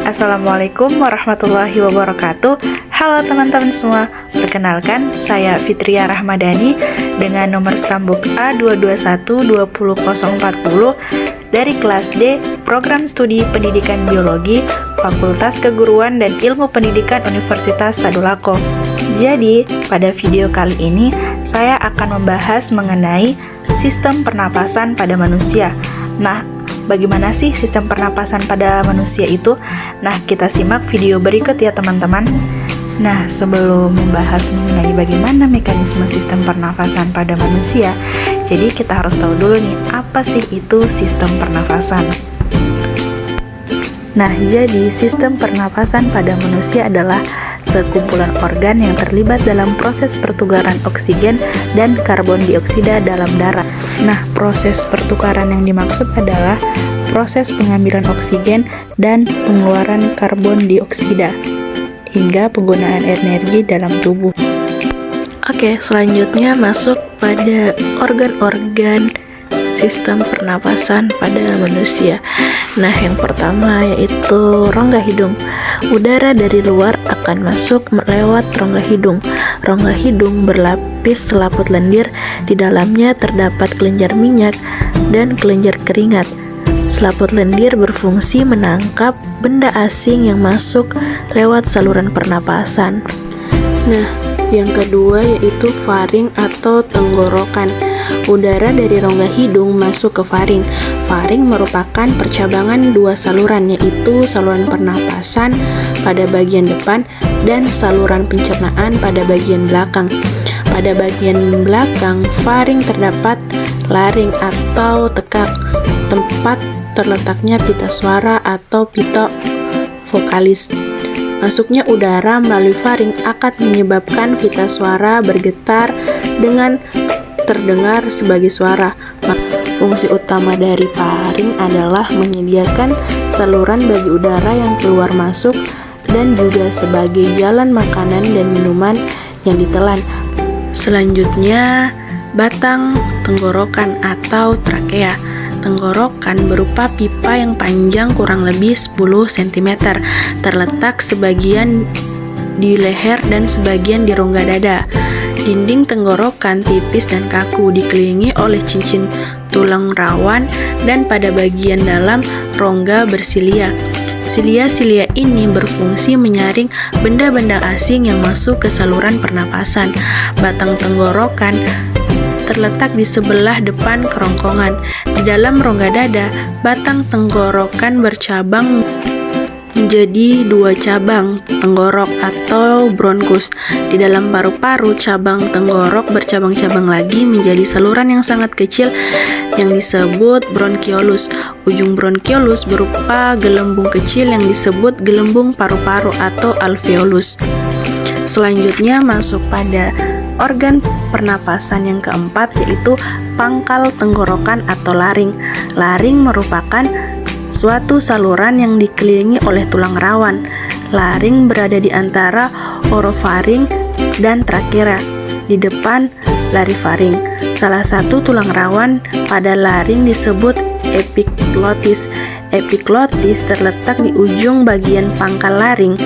Assalamualaikum warahmatullahi wabarakatuh. Halo teman-teman semua, perkenalkan saya Fitria Rahmadani dengan nomor stambuk A22120040 dari kelas D Program Studi Pendidikan Biologi Fakultas Keguruan dan Ilmu Pendidikan Universitas Tadulako. Jadi, pada video kali ini saya akan membahas mengenai sistem pernapasan pada manusia. Nah, bagaimana sih sistem pernapasan pada manusia itu? Nah, kita simak video berikut ya teman-teman. Nah, sebelum membahas mengenai bagaimana mekanisme sistem pernafasan pada manusia, jadi kita harus tahu dulu nih, apa sih itu sistem pernafasan? Nah, jadi sistem pernapasan pada manusia adalah sekumpulan organ yang terlibat dalam proses pertukaran oksigen dan karbon dioksida dalam darah. Nah, proses pertukaran yang dimaksud adalah proses pengambilan oksigen dan pengeluaran karbon dioksida hingga penggunaan energi dalam tubuh. Oke, selanjutnya masuk pada organ-organ sistem pernapasan pada manusia. Nah, yang pertama yaitu rongga hidung. Udara dari luar akan masuk lewat rongga hidung. Rongga hidung berlapis selaput lendir, di dalamnya terdapat kelenjar minyak dan kelenjar keringat. Selaput lendir berfungsi menangkap benda asing yang masuk lewat saluran pernapasan. Nah, yang kedua yaitu faring atau tenggorokan. Udara dari rongga hidung masuk ke faring. Faring merupakan percabangan dua saluran, yaitu saluran pernapasan pada bagian depan dan saluran pencernaan pada bagian belakang. Pada bagian belakang faring terdapat laring atau tekak, tempat terletaknya pita suara atau pita vokalis. Masuknya udara melalui faring akan menyebabkan pita suara bergetar dengan terdengar sebagai suara. Fungsi utama dari faring adalah menyediakan saluran bagi udara yang keluar masuk dan juga sebagai jalan makanan dan minuman yang ditelan. Selanjutnya, batang tenggorokan atau trakea. Tenggorokan berupa pipa yang panjang kurang lebih 10 cm, terletak sebagian di leher dan sebagian di rongga dada. Dinding tenggorokan tipis dan kaku, dikelilingi oleh cincin tulang rawan dan pada bagian dalam rongga bersilia. Silia-silia ini berfungsi menyaring benda-benda asing yang masuk ke saluran pernapasan. Batang tenggorokan terletak di sebelah depan kerongkongan. Di dalam rongga dada, batang tenggorokan bercabang menjadi dua cabang tenggorok atau bronkus. Di dalam paru-paru, cabang tenggorok bercabang-cabang lagi menjadi saluran yang sangat kecil yang disebut bronkiolus. Ujung bronkiolus berupa gelembung kecil yang disebut gelembung paru-paru atau alveolus. Selanjutnya masuk pada organ pernapasan yang keempat, yaitu pangkal tenggorokan atau laring. Laring merupakan suatu saluran yang dikelilingi oleh tulang rawan. Laring berada di antara orofaring dan trakea, di depan larifaring. Salah satu tulang rawan pada laring disebut epiglotis. Epiglotis terletak di ujung bagian pangkal laring.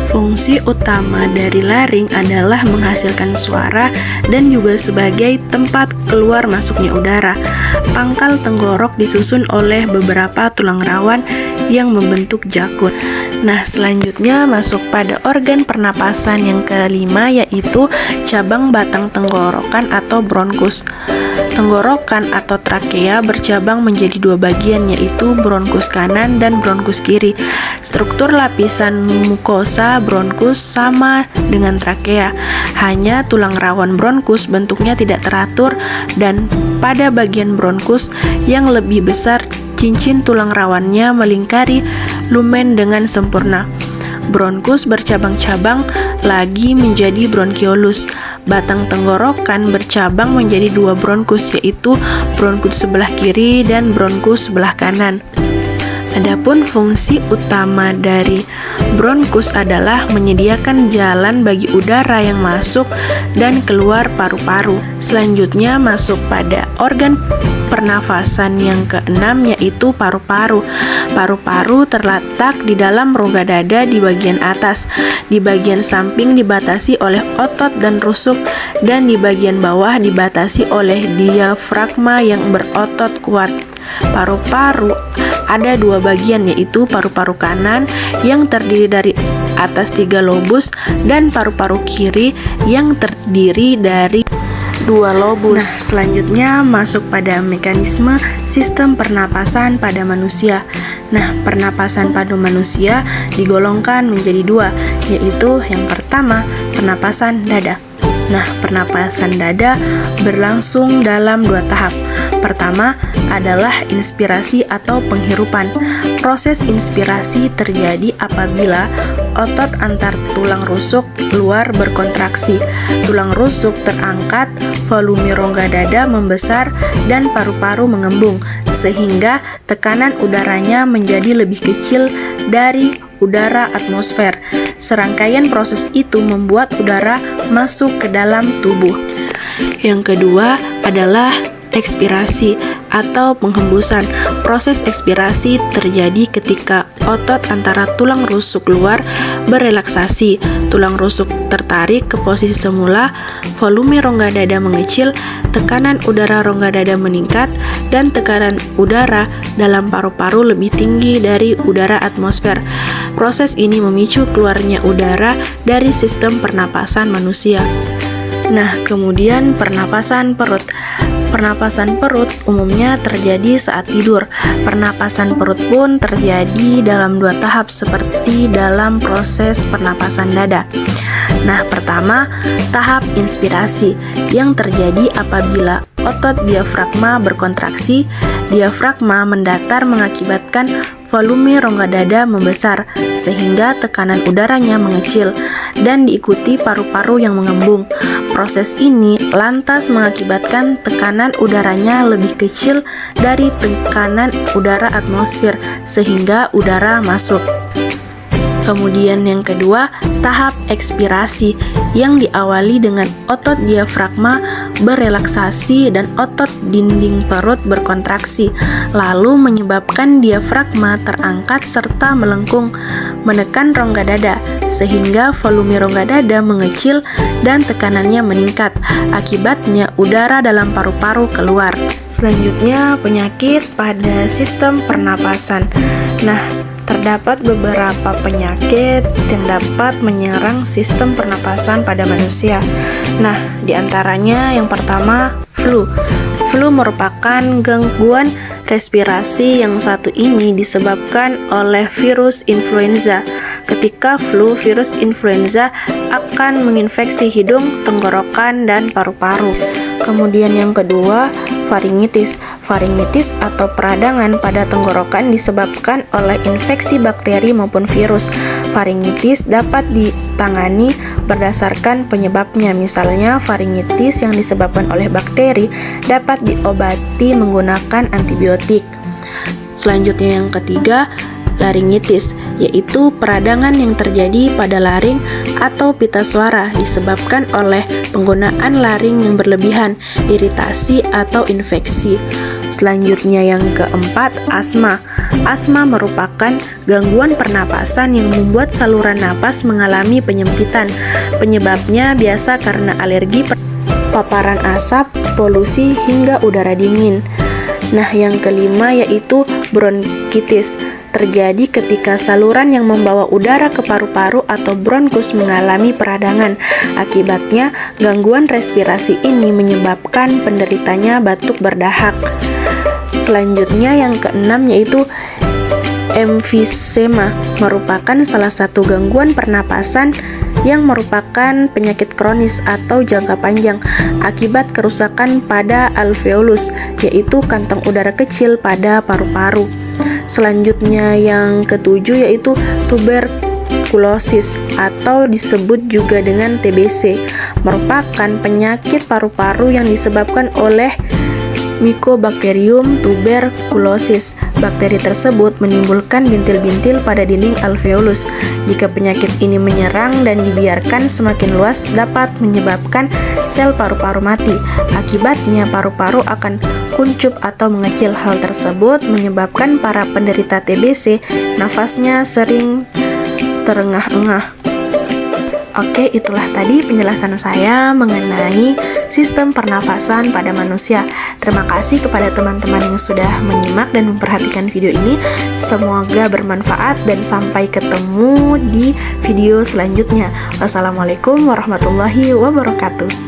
Fungsi utama dari laring adalah menghasilkan suara dan juga sebagai tempat keluar masuknya udara. Pangkal tenggorok disusun oleh beberapa tulang rawan yang membentuk jakun. Nah, selanjutnya masuk pada organ pernapasan yang kelima, yaitu cabang batang tenggorokan atau bronkus. Tenggorokan atau trakea bercabang menjadi dua bagian, yaitu bronkus kanan dan bronkus kiri. Struktur lapisan mukosa bronkus sama dengan trakea, hanya tulang rawan bronkus bentuknya tidak teratur, dan pada bagian bronkus yang lebih besar, cincin tulang rawannya melingkari lumen dengan sempurna. Bronkus bercabang-cabang lagi menjadi bronkiolus. Batang tenggorokan bercabang menjadi dua bronkus, yaitu bronkus sebelah kiri dan bronkus sebelah kanan. Adapun fungsi utama dari bronkus adalah menyediakan jalan bagi udara yang masuk dan keluar paru-paru. Selanjutnya masuk pada organ pernafasan yang keenam yaitu paru-paru. Paru-paru terletak di dalam rongga dada di bagian atas. Di bagian samping dibatasi oleh otot dan rusuk, dan di bagian bawah dibatasi oleh diafragma yang berotot kuat. Paru-paru ada dua bagian, yaitu paru-paru kanan yang terdiri dari atas 3 lobus dan paru-paru kiri yang terdiri dari 2 lobus. Nah, selanjutnya masuk pada mekanisme sistem pernapasan pada manusia. Nah, pernapasan pada manusia digolongkan menjadi 2, yaitu yang pertama pernapasan dada. Nah, pernapasan dada berlangsung dalam 2 tahap. Pertama adalah inspirasi atau penghirupan. Proses inspirasi terjadi apabila otot antar tulang rusuk luar berkontraksi. Tulang rusuk terangkat, volume rongga dada membesar, dan paru-paru mengembung, sehingga tekanan udaranya menjadi lebih kecil dari udara atmosfer. Serangkaian proses itu membuat udara masuk ke dalam tubuh. Yang kedua adalah ekspirasi atau penghembusan. Proses ekspirasi terjadi ketika otot antara tulang rusuk luar berelaksasi. Tulang rusuk tertarik ke posisi semula, volume rongga dada mengecil, tekanan udara rongga dada meningkat, dan tekanan udara dalam paru-paru lebih tinggi dari udara atmosfer. Proses ini memicu keluarnya udara dari sistem pernapasan manusia. Nah, kemudian pernapasan perut. Pernapasan perut umumnya terjadi saat tidur. Pernapasan perut pun terjadi dalam 2 tahap seperti dalam proses pernapasan dada. Nah, pertama, tahap inspirasi yang terjadi apabila otot diafragma berkontraksi. Diafragma mendatar mengakibatkan volume rongga dada membesar sehingga tekanan udaranya mengecil dan diikuti paru-paru yang mengembung. Proses ini lantas mengakibatkan tekanan udaranya lebih kecil dari tekanan udara atmosfer sehingga udara masuk. Kemudian yang kedua, tahap ekspirasi yang diawali dengan otot diafragma berelaksasi dan otot dinding perut berkontraksi, lalu menyebabkan diafragma terangkat serta melengkung, menekan rongga dada, sehingga volume rongga dada mengecil dan tekanannya meningkat. Akibatnya udara dalam paru-paru keluar. Selanjutnya, penyakit pada sistem pernapasan. Nah, terdapat beberapa penyakit yang dapat menyerang sistem pernapasan pada manusia. Nah, diantaranya yang pertama, flu. Flu merupakan gangguan respirasi yang satu ini disebabkan oleh virus influenza. Ketika flu, virus influenza akan menginfeksi hidung, tenggorokan, dan paru-paru. Kemudian yang kedua, faringitis. Faringitis atau peradangan pada tenggorokan disebabkan oleh infeksi bakteri maupun virus. Faringitis dapat ditangani berdasarkan penyebabnya. Misalnya, faringitis yang disebabkan oleh bakteri dapat diobati menggunakan antibiotik. Selanjutnya yang ketiga, laringitis, yaitu peradangan yang terjadi pada laring atau pita suara disebabkan oleh penggunaan laring yang berlebihan, iritasi atau infeksi. Selanjutnya yang keempat, asma. Asma merupakan gangguan pernapasan yang membuat saluran napas mengalami penyempitan. Penyebabnya biasa karena alergi, paparan asap, polusi, hingga udara dingin. Nah, yang kelima yaitu bronkitis. Terjadi ketika saluran yang membawa udara ke paru-paru atau bronkus mengalami peradangan. Akibatnya, gangguan respirasi ini menyebabkan penderitanya batuk berdahak. Selanjutnya yang keenam yaitu emfisema, merupakan salah satu gangguan pernapasan yang merupakan penyakit kronis atau jangka panjang akibat kerusakan pada alveolus, yaitu kantong udara kecil pada paru-paru. Selanjutnya yang ketujuh yaitu tuberkulosis atau disebut juga dengan TBC, merupakan penyakit paru-paru yang disebabkan oleh Mycobacterium tuberculosis. Bakteri tersebut menimbulkan bintil-bintil pada dinding alveolus. Jika penyakit ini menyerang dan dibiarkan semakin luas, dapat menyebabkan sel paru-paru mati. Akibatnya, paru-paru akan kuncup atau mengecil. Hal tersebut menyebabkan para penderita TBC nafasnya sering terengah-engah. Oke, itulah tadi penjelasan saya mengenai sistem pernafasan pada manusia. Terima kasih kepada teman-teman yang sudah menyimak dan memperhatikan video ini. Semoga bermanfaat dan sampai ketemu di video selanjutnya. Wassalamualaikum warahmatullahi wabarakatuh.